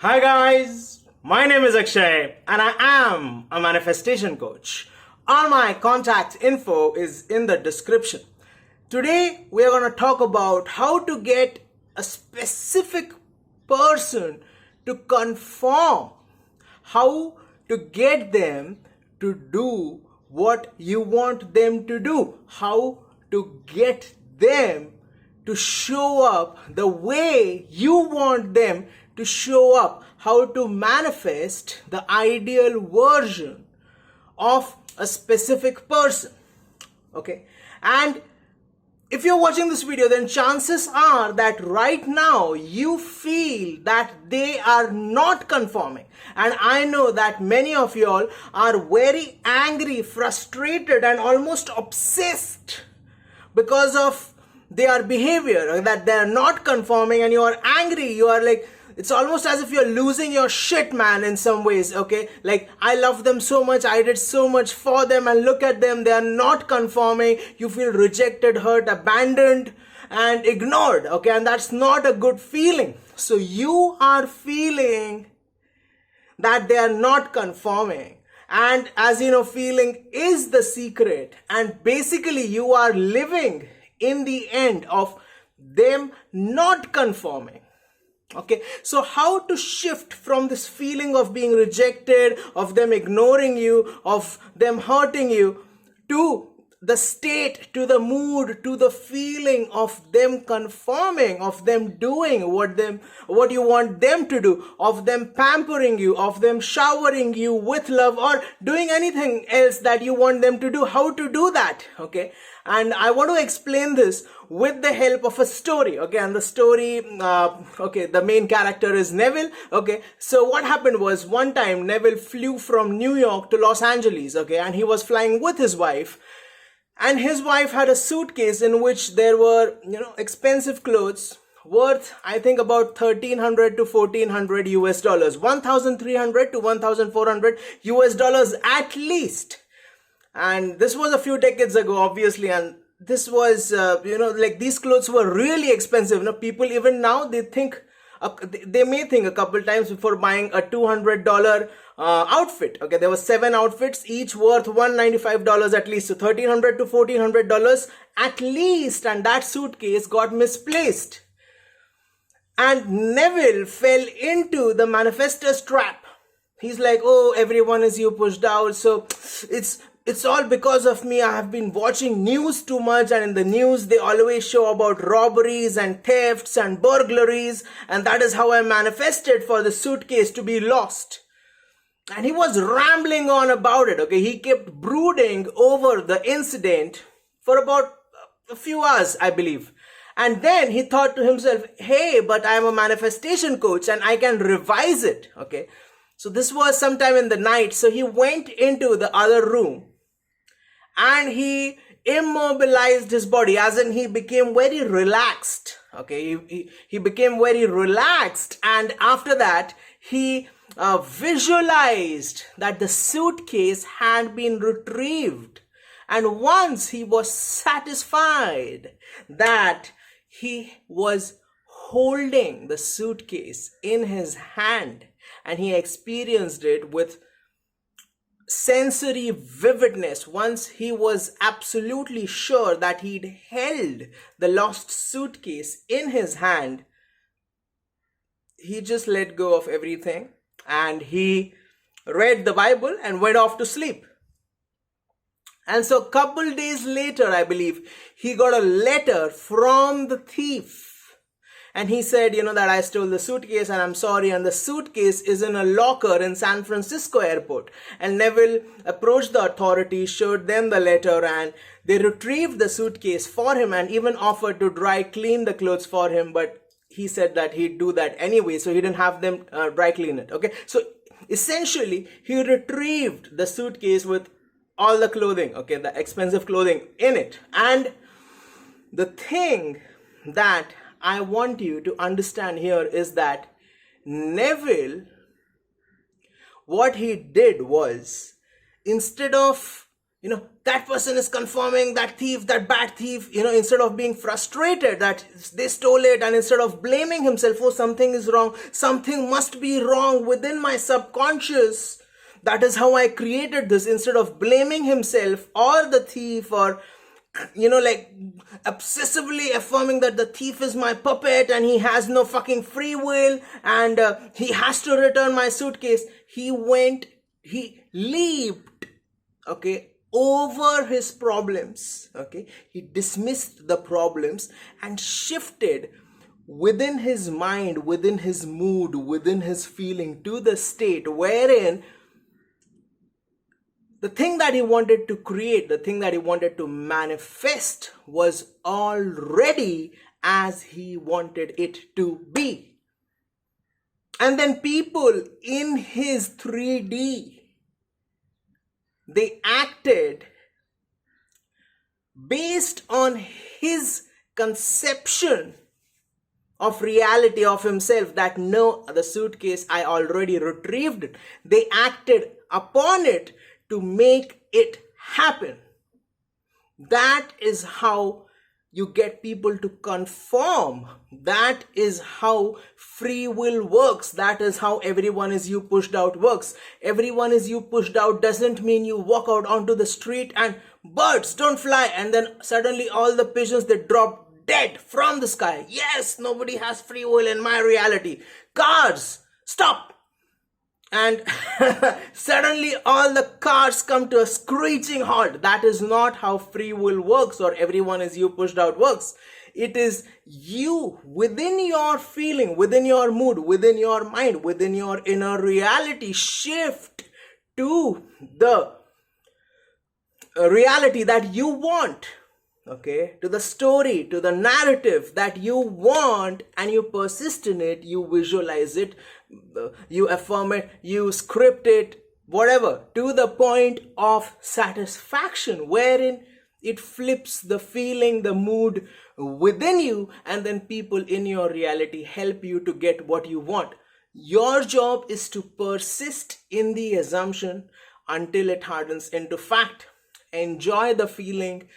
Hi guys, my name is Akshay and I am a manifestation coach. All my contact info is in the description. Today we are going to talk about how to get a specific person to conform, how to get them to do what you want them to do, how to get them to show up the way you want them to show up, how to manifest the ideal version of a specific person. Okay, and if you're watching this video, then chances are that right now you feel that they are not conforming. And I know that many of y'all are very angry, frustrated, and almost obsessed because of their behavior, that they're not conforming, and you are angry. You are like, it's almost as if you're losing your shit, man, in some ways, okay? Like, I love them so much, I did so much for them, and look at them, they are not conforming. You feel rejected, hurt, abandoned, and ignored, okay? And that's not a good feeling. So you are feeling that they are not conforming. And as you know, feeling is the secret. And basically, you are living in the end of them not conforming. Okay, so how to shift from this feeling of being rejected, of them ignoring you, of them hurting you, to the state, to the mood, to the feeling of them conforming, of them doing what you want them to do, of them pampering you, of them showering you with love, or doing anything else that you want them to do. How to do that? Okay, and I want to explain this with the help of a story. Okay, and the story, the main character is Neville. Okay, so what happened was, one time Neville flew from New York to Los Angeles. Okay, and he was flying with his wife. And his wife had a suitcase in which there were, expensive clothes worth, I think, about 1,300 to 1,400 US dollars, 1,300 to 1,400 US dollars at least. And this was a few decades ago, obviously. And this was, these clothes were really expensive. People even now, they may think a couple times before buying a $200 outfit. Okay, there were 7 outfits, each worth $195 at least, so $1,300 to $1,400 at least. And that suitcase got misplaced, and Neville fell into the manifestor's trap. He's like, oh, everyone is you pushed out, so it's all because of me. I have been watching news too much, and in the news they always show about robberies and thefts and burglaries, and that is how I manifested for the suitcase to be lost. And he was rambling on about it. Okay, he kept brooding over the incident for about a few hours, I believe. And then he thought to himself, hey, but I'm a manifestation coach and I can revise it. Okay, so this was sometime in the night. So he went into the other room and he immobilized his body, as in he became very relaxed. Okay, he became very relaxed, and after that he visualized that the suitcase had been retrieved. And once he was satisfied that he was holding the suitcase in his hand, and he experienced it with sensory vividness, once he was absolutely sure that he'd held the lost suitcase in his hand, he just let go of everything and he read the Bible and went off to sleep. And so a couple days later, I believe, he got a letter from the thief. And he said, that I stole the suitcase and I'm sorry. And the suitcase is in a locker in San Francisco airport. And Neville approached the authorities, showed them the letter, and they retrieved the suitcase for him and even offered to dry clean the clothes for him. But he said that he'd do that anyway, so he didn't have them dry clean it. Okay, so essentially, he retrieved the suitcase with all the clothing, okay, the expensive clothing in it. And the thing that I want you to understand here is that Neville, what he did was, instead of that person is conforming, that thief, that bad thief, instead of being frustrated that they stole it, and instead of blaming himself, oh, something is wrong, something must be wrong within my subconscious, that is how I created this, instead of blaming himself or the thief, or like obsessively affirming that the thief is my puppet and he has no fucking free will and he has to return my suitcase. He leaped, over his problems, he dismissed the problems and shifted within his mind, within his mood, within his feeling, to the state wherein the thing that he wanted to create, the thing that he wanted to manifest was already as he wanted it to be. And then people in his 3D, they acted based on his conception of reality of himself, that no, the suitcase, I already retrieved it. They acted upon it to make it happen. That is how you get people to conform. That is how free will works. That is how everyone is you pushed out works. Everyone is you pushed out doesn't mean you walk out onto the street and birds don't fly and then suddenly all the pigeons, they drop dead from the sky. Yes, nobody has free will in my reality. Cars, stop. And suddenly all the cars come to a screeching halt. That is not how free will works, or everyone is you pushed out works. It is you within your feeling, within your mood, within your mind, within your inner reality shift to the reality that you want. To the story, to the narrative that you want, and you persist in it, you visualize it, you affirm it, you script it, whatever, to the point of satisfaction, wherein it flips the feeling, the mood within you, and then people in your reality help you to get what you want. Your job is to persist in the assumption until it hardens into fact. Enjoy the feeling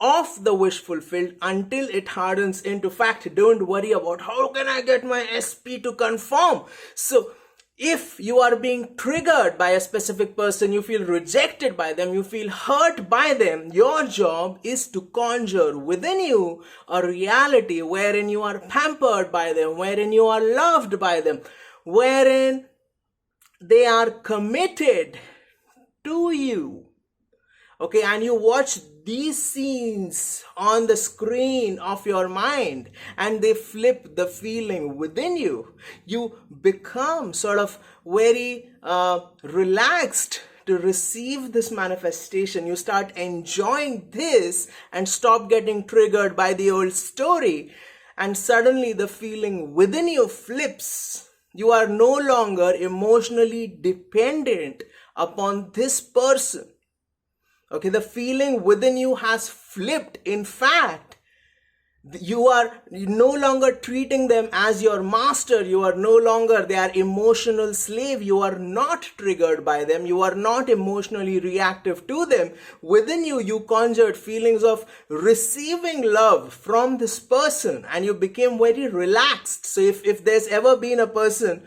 of the wish fulfilled until it hardens into fact. Don't worry about how can I get my SP to conform. So if you are being triggered by a specific person, you feel rejected by them, you feel hurt by them, your job is to conjure within you a reality wherein you are pampered by them, wherein you are loved by them, wherein they are committed to you. And you watch these scenes on the screen of your mind and they flip the feeling within you. You become sort of very relaxed to receive this manifestation. You start enjoying this and stop getting triggered by the old story. And suddenly the feeling within you flips. You are no longer emotionally dependent upon this person. The feeling within you has flipped. In fact, you are no longer treating them as your master. You are no longer their emotional slave. You are not triggered by them. You are not emotionally reactive to them. Within you, you conjured feelings of receiving love from this person and you became very relaxed. So if there's ever been a person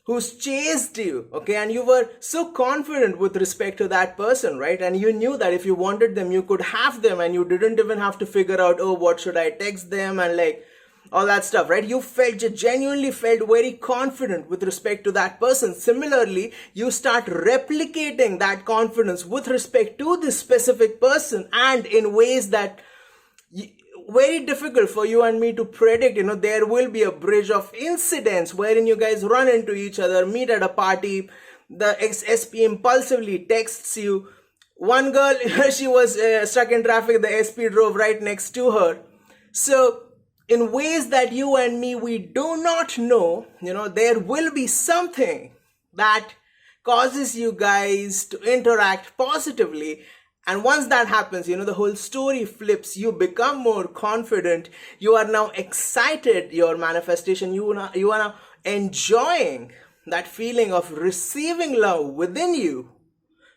who's chased you, and you were so confident with respect to that person, right? And you knew that if you wanted them, you could have them and you didn't even have to figure out, what should I text them and like all that stuff, right? You genuinely felt very confident with respect to that person. Similarly, you start replicating that confidence with respect to this specific person and in ways that very difficult for you and me to predict. There will be a bridge of incidents wherein you guys run into each other, meet at a party, the SP impulsively texts you. One girl, she was stuck in traffic, the SP drove right next to her. So in ways that you and me, we do not know, there will be something that causes you guys to interact positively. And once that happens, the whole story flips. You become more confident. You are now excited, your manifestation. You are now enjoying that feeling of receiving love within you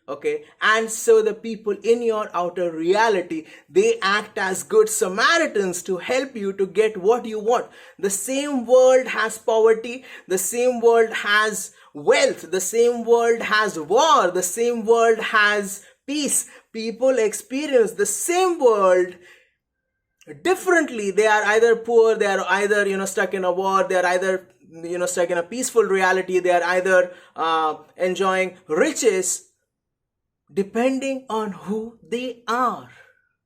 Okay, and so the people in your outer reality, they act as good Samaritans to help you to get what you want. The same world has poverty, the same world has wealth, the same world has war, the same world has peace. People experience the same world differently. They are either poor, they are either stuck in a war, they are either stuck in a peaceful reality, they are either enjoying riches, depending on who they are,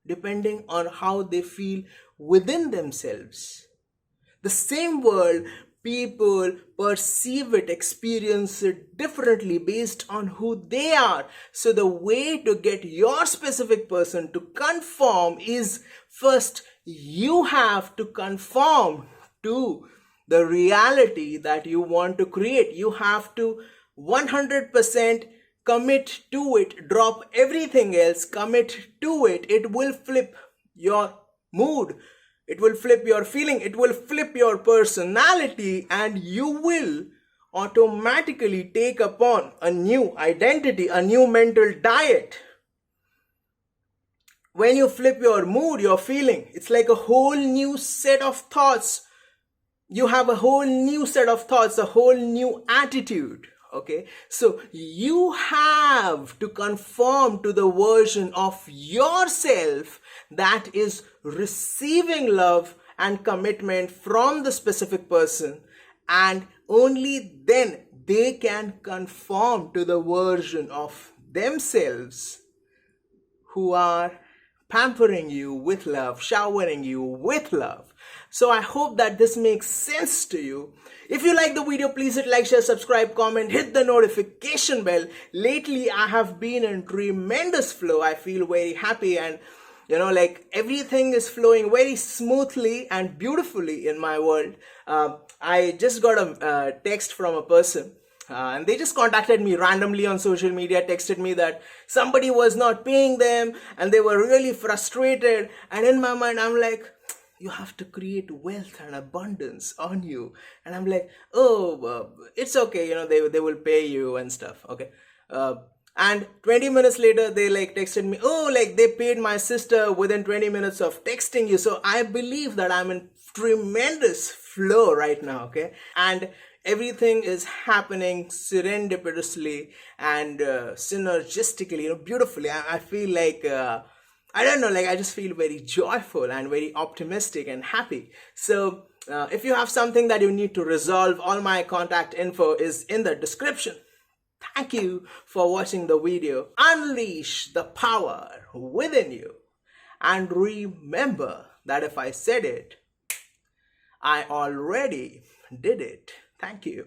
depending on how they feel within themselves. The same world, people perceive it, experience it differently based on who they are. So the way to get your specific person to conform is, first you have to conform to the reality that you want to create. You have to 100% commit to it, drop everything else, commit to it. It will flip your mood, it will flip your feeling, it will flip your personality, and you will automatically take upon a new identity, a new mental diet. When you flip your mood, your feeling, it's like a whole new set of thoughts. You have a whole new set of thoughts, a whole new attitude. Okay, so you have to conform to the version of yourself that is receiving love and commitment from the specific person, and only then they can conform to the version of themselves who are pampering you with love, showering you with love. So I hope that this makes sense to you. If you like the video, please hit like, share, subscribe, comment, hit the notification bell. Lately, I have been in tremendous flow. I feel very happy, and everything is flowing very smoothly and beautifully in my world. I just got a text from a person. And they just contacted me randomly on social media, texted me that somebody was not paying them and they were really frustrated. And in my mind, I'm like, you have to create wealth and abundance on you. And I'm like, it's okay, they will pay you and stuff. Okay. And 20 minutes later, they texted me, they paid my sister within 20 minutes of texting you. So I believe that I'm in tremendous flow right now. Okay. And everything is happening serendipitously and synergistically, beautifully. I feel like, I just feel very joyful and very optimistic and happy. So if you have something that you need to resolve, all my contact info is in the description. Thank you for watching the video. Unleash the power within you. And remember that if I said it, I already did it. Thank you.